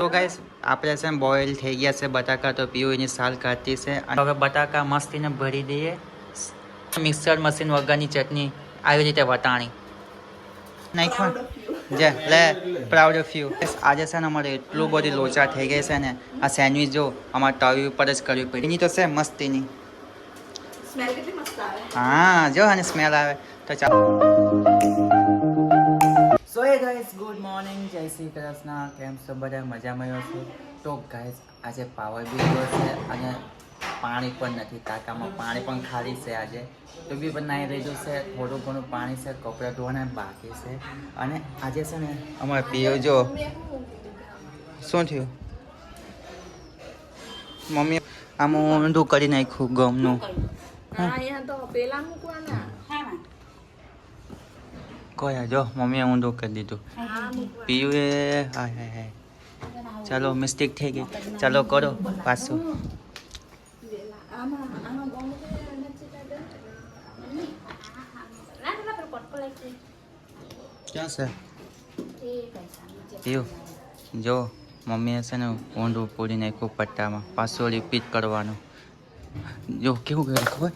તો ગાઈસ આપણે છે બોઇલ થઈ ગયા છે બટાકા તો પીવું એની સાલ કાઢતી છે અને હવે બટાકા મસ્તીને ભરી દઈએ મિક્સર મશીન વગરની ચટણી આવી રીતે વટાણી નાખવા જે લે પ્રાઉડ ઓફ યુ આજે છે ને અમારે એટલું બધી લોચા થઈ ગઈ છે ને આ સેન્ડવિચ જો અમારે તવી ઉપર જ કરવી પડી એની તો છે મસ્તીની સ્મેલ કેટલી મસ્ત આવે હા જો અને સ્મેલ આવે તો ચાલો સો હે ગાઈસ ગુડ મોર્નિંગ જય શ્રી કૃષ્ણ કેમ છો બધા મજામાં હશો તો ગાઈસ આજે પાવર બી ગયો છે અને પાણી પણ નથી ટાંકામાં પાણી પણ ખાલી છે આજે તો બી પણ નાહી લીધું છે થોડું ઘણું પાણી છે કપડાં ધોવાના બાકી છે અને આજે છે ને અમારે પીઓ જો શું થયું મમ્મી આમ ઊંધું કરી નાખ્યું ગમનું અહીંયા તો પેલા મૂકવાના કયા જો મમ્મીએ ઊંધું કરી દીધું પીયું એ હાય હાય હાય ચાલો મિસ્ટેક થઈ ગઈ ચાલો કરો પાછું ક્યાં છે પીયું જો મમ્મીએ છે ને ઊંધું પૂરી નાખ્યું પટ્ટામાં પાછું રિપીટ કરવાનું જો કેવું કર્યું ખબર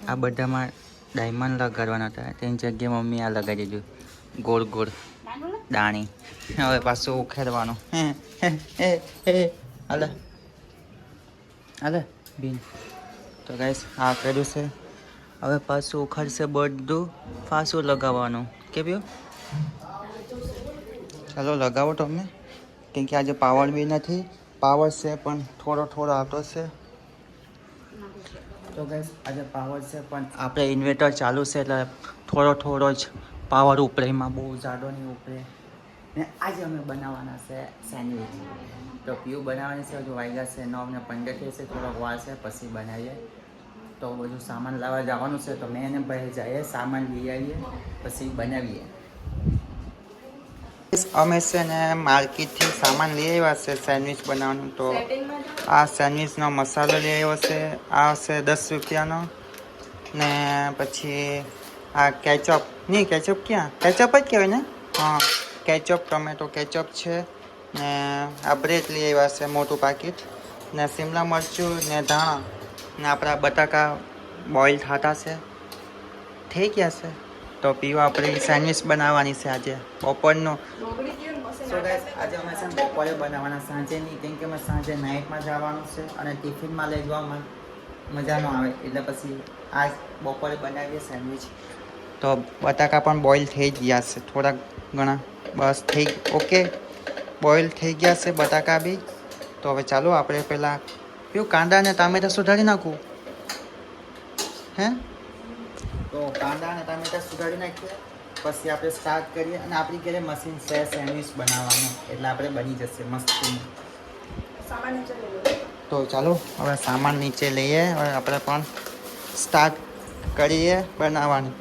આ બધામાં ડાયમંડ લગાડવાના હતા તેની જગ્યાએ મમ્મી આ લગાડી દીધું ગોળ ગોળ દાણી હવે પાછું ઉખેડવાનું હાલે હાલે બીન તો ગાઈસ આ કર્યું છે હવે પાછું ઉખાડશે બધું પાછું લગાવવાનું કેવું ચાલો લગાવો તમે કેમ કે આજે પાવર બી નથી પાવર છે પણ થોડો થોડો આવતો છે તો ગાઈસ આજે પાવર છે પણ આપણે ઇન્વર્ટર ચાલુ છે એટલે થોડો થોડો જ પાવર ઉપરે એમાં બહુ જાડો નહીં ઉપરે ને આજે અમે બનાવવાના છે સેન્ડવિચ તો પીવું બનાવવાની છે હજુ વાગ્યા છે 9:15 છે થોડોક વાર છે પછી બનાવીએ તો બધું સામાન લાવવા જવાનું છે તો મેં એને ભાઈ જઈએ સામાન લઈ આવીએ પછી બનાવીએ અમે છે ને માર્કેટથી સામાન લઈ આવ્યા છે સેન્ડવિચ બનાવવાનું તો આ સેન્ડવિચનો મસાલો લઈ આવ્યો છે આ છે 10 રૂપિયાનો ને પછી આ કેચઅપ નહીં કેચઅપ ક્યાં કેચઅપ જ કહેવાય ને હા કેચઅપ ટમેટો કેચઅપ છે ને આ બ્રેડ લઈ આવ્યા છે મોટું પાકીટ ને શિમલા મરચું ને ધાણા ને આપણા બટાકા બોઇલ થતા છે થઈ ગયા છે તો પીવા આપણે સેન્ડવિચ બનાવવાની છે આજે બપોરનું સો ગાઈસ આજે અમે છે બપોરે બનાવવાના સાંજે નહીં કેમ કે અમે સાંજે નાઇટમાં જવાનું છે અને ટિફિનમાં લઈ જવામાં મજા ન આવે એટલે પછી આજ બપોરે બનાવીએ સેન્ડવિચ તો બટાકા પણ બોઇલ થઈ ગયા છે થોડાક ઘણા બસ થઈ ઓકે બોઇલ થઈ ગયા છે બટાકા બી તો હવે ચાલો આપણે પહેલાં કયું કાંદા અને ટામેટા સુધારી નાખું હે તો કાંદા અને ટામેટા સુધારી નાખીએ પછી આપણે સ્ટાર્ટ કરીએ અને આપણી ઘરે મશીન છે સેન્ડવિચ બનાવવાનું એટલે આપણે બની જશે મસ્ત તો ચાલો હવે સામાન નીચે લઈએ હવે આપણે પણ સ્ટાર્ટ કરીએ બનાવવાનું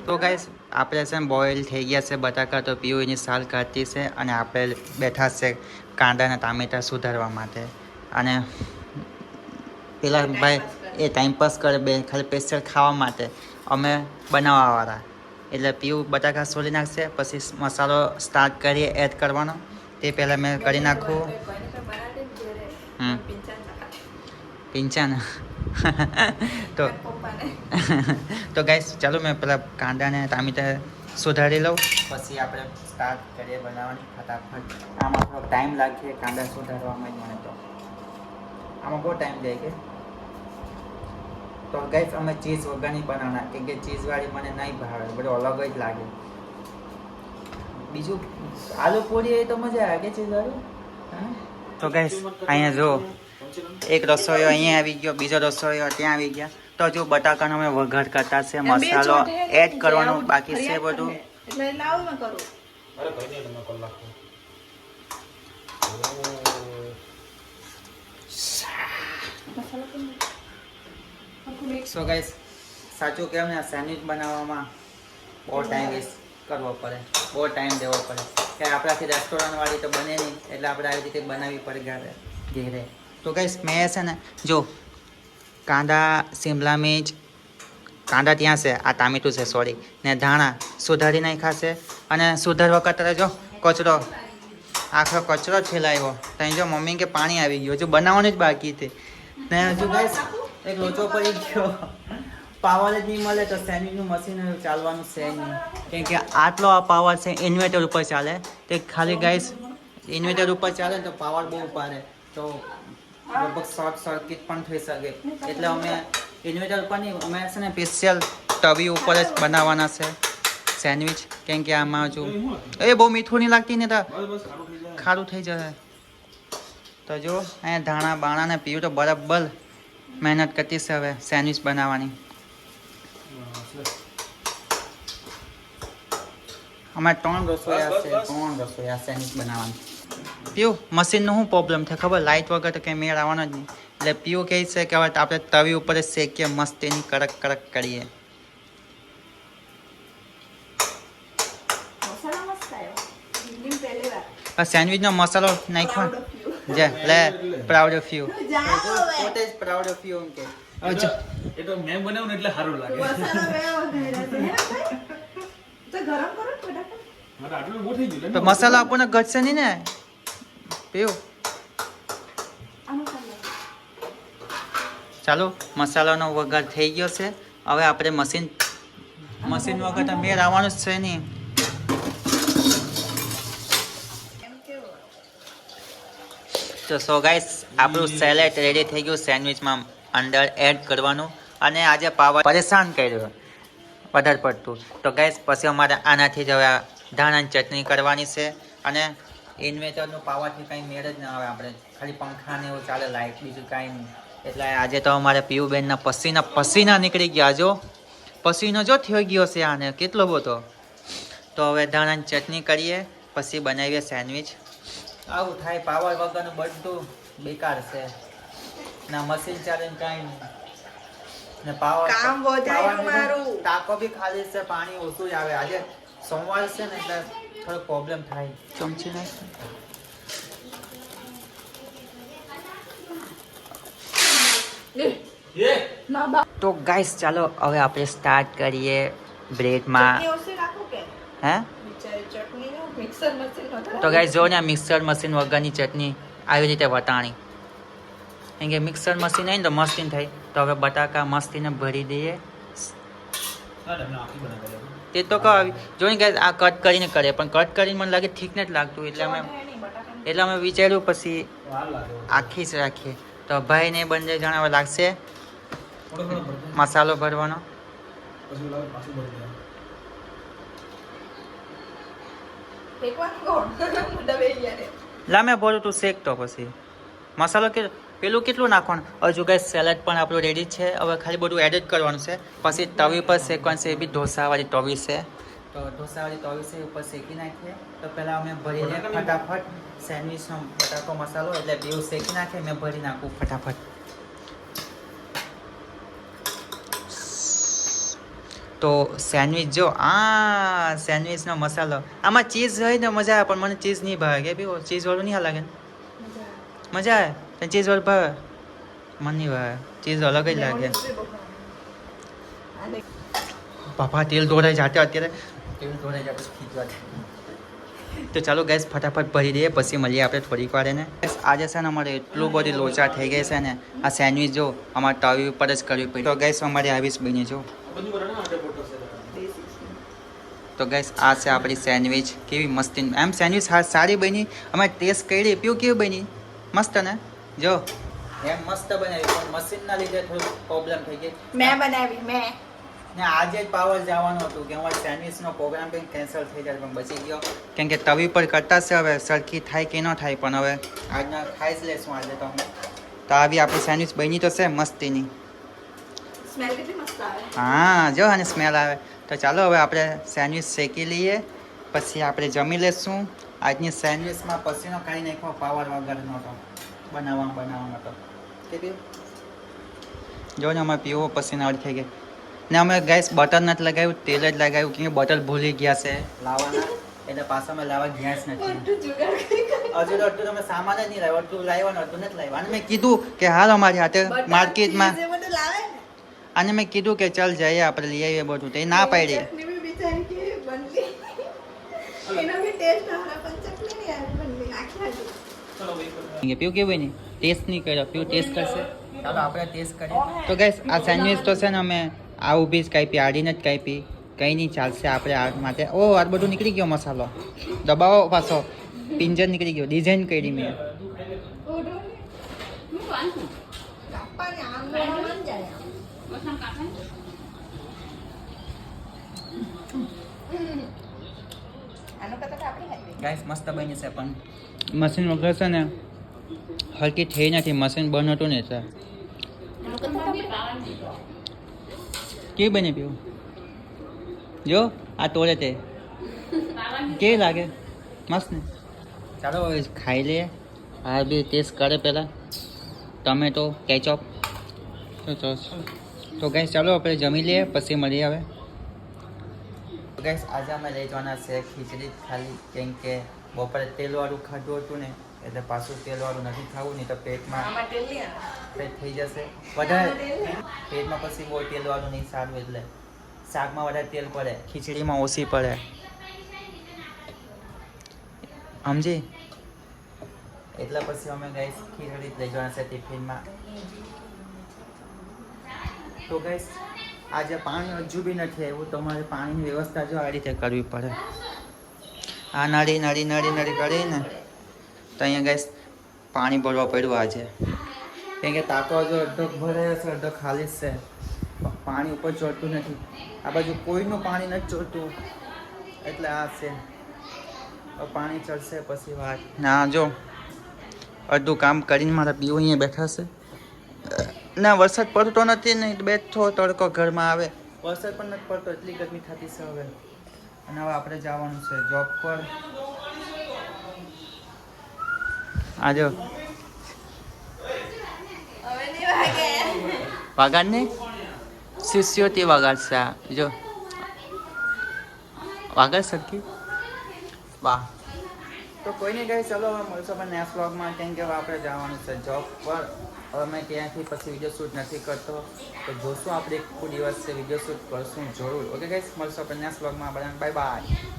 તો ગાઈસ આપણે છે બોઇલ થઈ ગયા છે બટાકા તો પીવું એની સાલ કાઢતી છે અને આપણે બેઠા છે કાંદા અને ટામેટા સુધારવા માટે અને પેલા ભાઈ એ ટાઈમપાસ કરે બે ખાલી સ્પેશિયલ ખાવા માટે અમે બનાવવાવાળા એટલે પીવું બટાકા સોલી નાખશે પછી મસાલો સ્ટાર્ટ કરીએ એડ કરવાનો તે પહેલાં મેં કરી નાખું પિંચાન તો ગાઈસ ચાલો મેં પેલા કાંદા ને ટામેટા સુધારી લઉં પછી આપણે સ્ટાર્ટ કરીએ બનાવવાની ફટાફટ આમાં થોડો ટાઈમ લાગે કાંદા સુધારવામાં જ મને તો આમાં બહુ ટાઈમ જાય કે તો ગાઈસ અમે ચીઝ વગરની બનાવના કેમ કે ચીઝવાળી મને નહીં ભાવે બધું અલગ જ લાગે બીજું આલુ પૂરી એ તો મજા આવે કે ચીઝવાળી તો ગાઈસ અહીંયા જો એક રસોઈયો અહીંયા આવી ગયો બીજો રસોઈયો ત્યાં આવી ગયા તો જો બટાકાનો અમે વઘાર કરતા છે મસાલો એડ કરવાનું બાકી છે બધું એટલે લાવ મે કરું અરે કઈ નહીં તમે કલાક સો ગાઈસ સાચું કેમ ને સેન્ડવિચ બનાવવામાં બહુ ટાઈમ વેસ્ટ કરવો પડે બહુ ટાઈમ દેવો પડે કે આપણાથી રેસ્ટોરન્ટવાળી તો બને નહીં એટલે આપણે આવી રીતે બનાવવી પડે ઘરે તો ગાઈસ મેં છે ને જો કાંદા શિમલા મિર્ચ કાંદા ત્યાં છે આ ટામેટું છે સોરી ને ધાણા સુધારી નાખ્યા છે અને સુધારવા કરતા જો કચરો આખો કચરો ફેલાવ્યો ત્યાં જો મમ્મી કે પાણી આવી ગયું હજુ બનાવવાનું જ બાકી છે ને હજુ ગાઈસ એક લોચો પડી ગયો પાવર જ નહીં મળે તો સેન્ડવિચનું મશીન ચાલવાનું છે નહીં કેમ કે આટલો આ પાવર છે ઇન્વર્ટર ઉપર ચાલે તે ખાલી ગાઈસ ઇન્વર્ટર ઉપર ચાલે ને તો પાવર બહુ પાડે તો લગભગ શોર્ટ સર્કિટ પણ થઈ શકે એટલે અમે ઇન્વર્ટર ઉપર નહીં અમે છે ને સ્પેશિયલ તવી ઉપર જ બનાવવાના છે સેન્ડવિચ કેમ કે આમાં હજુ એ બહુ મીઠું નહીં લાગતી ને તો ખારું થઈ જશે તો જો અહીંયા ધાણા બાણાને પીવું તો બરાબર મહેનત કરતી છે હવે સેન્ડવિચ બનાવવાની અમારે 3 રસોઈયા છે 3 રસોઈયા સેન્ડવિચ બનાવવાની પીવું મશીનનું શું પ્રોબ્લેમ થાય ખબર લાઇટ વગર તો કંઈ મેળ આવવાનો જ નહીં એટલે પીવું કહે છે કે હવે આપણે તવી ઉપર જ શેકીએ મસ્ત એની કડક કડક કરીએ મસાલા મસ્ત આવ્યો. દિલ્હી પહેલી વાર. આ સેન્ડવિચનો મસાલો નાખ્યો જે લે પ્રાઉડ ઓફ યુ જાઓ હવે. પોતે જ પ્રાઉડ ઓફ યુ એમ કે હવે જો એ તો મેં બનાવ્યું ને એટલે સારું લાગે મસાલા બે વઘાર્યા છે. હે ભાઈ? તો ગરમ કરો ને ફટાફટ. મારે આટલું બહુ થઈ ગયું તો મસાલો આપણને ઘટશે નહીં ને પીવું આનું ખાલી. ચાલો મસાલાનો વઘાર થઈ ગયો છે હવે આપણે મશીન વગર તો મેળ આવવાનું જ છે નહીં એમ કેવું? તો સો ગાઈસ આપણું સેલેડ રેડી થઈ ગયું સેન્ડવિચમાં અંદર એડ કરવાનું અને આજે પાવર પરેશાન કર્યો વધારે પડતું તો ગાઈસ પછી અમારે આનાથી જ હવે ધાણાની ચટણી કરવાની છે અને ઇન્વેટરનું પાવરથી કંઈ મેળ જ ના આવે આપણે ખાલી પંખા ને એવું ચાલે લાઇટ બીજું કાંઈ નહીં એટલે આજે તો અમારે પીયુબેનના પસીના નીકળી ગયા જો પસીનો જો થઈ ગયો છે આને કેટલો બધો તો હવે ધાણાની ચટણી કરીએ પછી બનાવીએ સેન્ડવિચ આવું થાય પાવર વગરનું બધું બેકાર છે ના મશીન ચાલે ને કાંઈ નહીં ને પાવર કામ વધાર્યું મારું. ટાંકો બી ખાલી છે પાણી ઓછું જ આવે આજે સોમવાર છે ને એટલે થોડો પ્રોબ્લેમ થાય ચમચી નાખ ના બા. તો ગાઈસ ચાલો હવે આપણે સ્ટાર્ટ કરીએ બ્રેડમાં ચટણી ઓછી રાખું કે? હે બિચારી ચટણી નો મિક્સર મશીન નહોતું. તો ગાઈસ જો ને મિક્સર મશીન વગરની ચટણી આવી રીતે વટાણી કેમ કે મિક્સર મશીન હોય ને તો મસ્તીન થાય તો હવે બટાકા મસ્તીને ભરી દઈએ તે તો કહો જો ને ગાઈસ આ કટ કરીને કરે પણ કટ કરીને મને લાગે ઠીક નથી લાગતું એટલે અમે વિચાર્યું પછી આખી જ રાખીએ તો ભાઈ ને બંને જણા હવે લાગશે મસાલો ભરવાનો ફેંકવાનું કોણ? મુદ્દા બેસી ગયા રે. લા મેં બોલું તું શેક તો પછી મસાલો કે પેલું કેટલું નાખવાનું હજુ ગાઈસ સેલેડ પણ આપણું રેડી છે હવે ખાલી બધું એડ જ કરવાનું છે પછી તવી પર શેકવાનું છે એ બી ઢોસાવાળી તવી છે તો ઢોસાવાળી તવી છે ઉપર શેકી નાખીએ તો પહેલાં અમે ભરી લઈએ ફટાફટ સેન્ડવિચનો બટાકો મસાલો એટલે બેઉ શેકી નાખીએ મેં ભરી નાખું ફટાફટ તો સેન્ડવિચ જો આ સેન્ડવિચનો મસાલો આમાં ચીઝ હોય ને મજા આવે પણ મને ચીઝ નહીં ભાવે કે પીવો ચીઝવાળું નહીં લાગે ને મજા આવે તને ચીઝ વાળું ભાવે મને નહીં ભાવે ચીઝ અલગ જ લાગે પાપા તેલ દોરાઈ જાતે અત્યારે તેલ દોરાઈ જાતે ખીચવા તો ચાલો ગેસ ફટાફટ ભરી દઈએ પછી મળીએ આપણે થોડીક વાર એને આજે છે ને અમારે એટલું બધું લોચા થઈ ગઈ છે ને આ સેન્ડવિચ જો અમારે તવી ઉપર જ કરવી પડી તો ગેસ અમારી આવીશ બની જો તો ગેસ આ છે આપણી સેન્ડવિચ કેવી મસ્તી એમ સેન્ડવિચ સારી બની અમે ટેસ્ટ કરી પીવું કેવી બની મસ્ત ને જો એમ મસ્ત બનાવી પણ મશીનના લીધે થોડું પ્રોબ્લેમ થઈ ગઈ મેં બનાવી મેં ને આજે જ પાવર જવાનું હતું કે અમારે સેન્ડવિચનો પ્રોગ્રામ કંઈક કેન્સલ થઈ જાય પણ બચી ગયો કેમ કે તવી પર કરતા છે હવે સરખી થાય કે ન થાય પણ હવે આજના ખાઈ જ લેશું આજે તો તો આવી આપણી સેન્ડવિચ બની તો છે મસ્તીની સ્મેલ કેટલી મસ્ત આવે. હા જો અને સ્મેલ આવે તો ચાલો હવે આપણે સેન્ડવિચ શેકી લઈએ પછી આપણે જમી લેશું આજની સેન્ડવિચમાં પછીનો કાંઈ નાખવો પાવર વગરનો તો બનાવવાનો તો કે જો ને અમે પીવો પસીના વાળી થઈ ગઈ ને અમે ગેસ બટર નથી લગાવ્યું તેલ જ લગાવ્યું કેમ કે બટર ભૂલી ગયા છે લાવવાના એટલે પાછા અમે લાવવા ગયા જ નથી બધું જુગાડ કરી કરી. હજુ તો એટલું તમે સામાન જ નહીં લાવ્યો એટલું લાવવાનું હતું નથી લાવ્યું અને મેં કીધું કે હાલ અમારી હાથે બટર, માર્કેટમાં cheese એ બધું લાવે ને. અને મેં કીધું કે ચાલ જઈએ આપણે લઈ આવીએ બધું તો એ ના પાડી ચટણી બી બિચારી કેવી બનતી. એનો બી ટેસ્ટ આવે પણ ચટણી નહીં આવે બનતી. પીવું કેવું નહીં ટેસ્ટ નહીં કર્યો પીવું ટેસ્ટ કરશે ચાલો આપણે ટેસ્ટ કરીએ તો ગાઈસ આ સેન્ડવિચ તો છે ને અમે આ ઊભી જ કાપી આડીને જ કાપી કંઈ નહીં ચાલશે આપણે આ માટે ઓ આ બધું નીકળી ગયો મસાલો દબાવો પાછો પિંજર નીકળી ગયો ડિઝાઇન કરી મેં કાપવાની આમ વળાવવાનું જાય આમ. આનો કરતાં તો આપણી હાથે. ગાઈસ મસ્ત બની છે પણ મશીન વગર છે ને હલકી થઈ નથી મશીન બંધ હતું ને એટલે આનો કરતાં તો આપણે કેવી બની પીવું જો આ તોડે તે કેવી લાગે મસ્ત ને ચાલો હવે ખાઈ લઈએ આ બી ટેસ્ટ કરે પહેલાં ટમેટો કેચઅપ તો ગાઈસ ચાલો આપણે જમી લઈએ પછી મળીએ હવે ગાઈસ આજે અમે લઈ જવાના છે ખીચડી ખાલી કેમ કે બપોરે તેલવાળું ખાધું હતું ને એટલે પાછું તેલવાળું નથી ખાવું નહીં તો પેટમાં આમાં તેલ નહીં આવે. પેટ થઈ જશે વધારે પેટમાં પછી બહુ તેલવાળું નહીં સારું એટલે શાકમાં વધારે તેલ પડે ખીચડીમાં ઓછી પડે સમજી એટલે પછી અમે ગાઈસ ખીચડી જ લઈ જવાના છે ટિફિનમાં તો ગાઈસ આજે પાણી હજુ બી નથી આવ્યું તમારે પાણીની વ્યવસ્થા જો આ રીતે કરવી પડે આ નળી નળી નળી નળી કરીને તો અહીંયા ગાઈસ પાણી ભરવા પડ્યું આજે કેમ કે ટાંકો હજુ અડધો ભરાયો છે અડધો ખાલી જ છે પાણી ઉપર ચડતું નથી આ બાજુ કોઈનું પાણી નથી ચડતું એટલે આ છે પાણી ચડશે પછી વાત ના જો અડધું કામ કરીને મારા પીવું અહીંયા બેઠા છે ના વરસાદ પડતો નથી ને બેઠો તડકો ઘરમાં આવે વરસાદ પણ નથી પડતો એટલી ગરમી થતી છે હવે અને હવે આપણે જવાનું છે જોબ પર આજો હવે નહીં વાગે. વાગાડ ને શિષ્યોથી વગાડશે આ જો વાગાડ સરખી વાહ તો કોઈ નહીં કહે ચલો હવે મળશો પણ નેક્સ્ટ વ્લોગમાં કેમ કે હવે આપણે જવાનું છે જોબ પર હવે મેં ત્યાંથી પછી વિડીયો શૂટ નથી કરતો તો જોશું આપણે એક દિવસ છે વિડીયો શૂટ કરશું જરૂર ઓકે ગાઈસ મળશો આપણે નેક્સ્ટ વ્લોગમાં બધાને બાય બાય